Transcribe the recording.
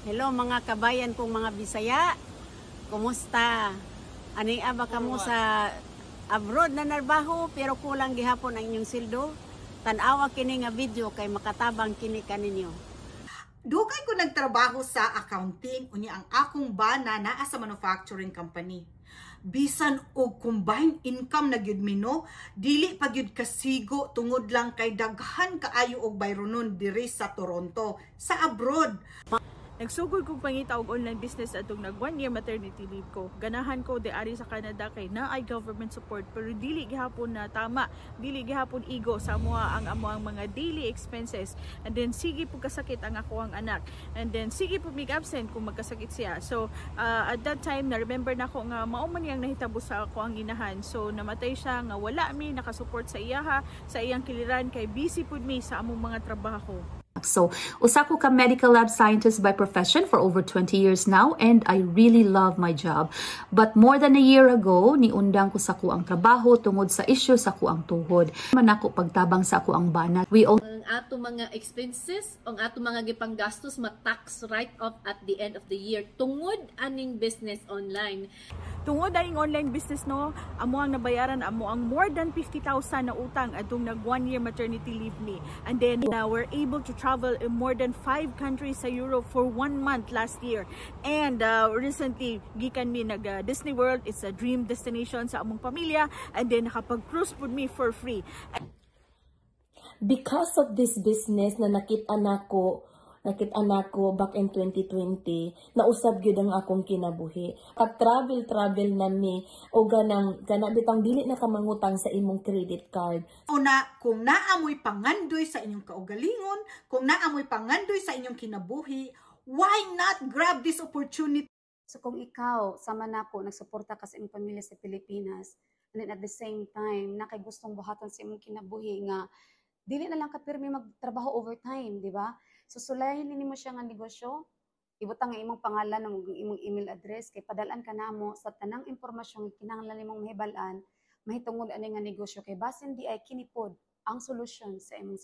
Hello mga kabayan kong mga Bisaya. Kumusta? Ani aba kamo sa abroad na narbaho pero kulang gihapon ang inyong sildo? Tan-awa kini nga video kay makatabang kini kaninyo. Dugay ko nagtrabaho sa accounting unya ang akong bana naa sa manufacturing company. Bisan og combined income na gyud mino, dili pa gyud kasigo tungod lang kay daghan kaayo og bayronon diri sa Toronto, sa abroad. Nagsugod kong pangita og online business atong nag 1 year maternity leave ko. Ganahan ko di ari sa Canada kay naay government support pero dili gihapon na tama, dili gihapon igo sa amoa ang mga daily expenses. And then sige po kasakit ang ako ang anak. And then sige po mig absent kung magkasakit siya. So at that time na remember na ko nga mao man yang nahitabo sa ako ang inahan. So namatay siya nga wala mi nakasupport sa iyaha, sa iyang kiliran kay busy pud mi sa among mga trabaho. So, usa ko ka medical lab scientist by profession for over 20 years now and I really love my job. But more than a year ago, niundang ko sa kuang trabaho tungod sa issue sa kuang tuhod. Man ako pagtabang sa kuang bana. We all ang ato mga expenses, ang ato mga gipanggastos ma-tax write-off at the end of the year tungod aning business online. Tungod aning online business no, amo ang nabayaran amo ang more than 50,000 na utang adtong nag 1 year maternity leave ni. And then we're able to travel in more than 5 countries sa Europe for 1 month last year. And recently gikan mi nag Disney World, it's a dream destination sa among pamilya, and then nakapag-cruise pud mi for free. Because of this business na nakita nako back in 2020, nausab gyud ang akong kinabuhi. Pag travel na mi o ganang bitang dili na ka mangutang sa imong credit card. Una, kung naamoy pangandoy sa inyong kaugalingon, kung naamoy pangandoy sa inyong kinabuhi, why not grab this opportunity? So kung ikaw, sama na ko, nagsuporta ka sa imong pamilya sa Pilipinas, and then at the same time, nakay gustong buhatan sa imong kinabuhi nga, dili na lang ka pirmi magtrabaho overtime, di ba? So sulayan nimo siya nga negosyo, ibutang nga imong pangalan ng imong email address, kay padalan ka namo sa tanang impormasyon kinahanglan nimong mahibalan, mahitungod ani nga negosyo, kay basin di ay kinipod ang solusyon sa imong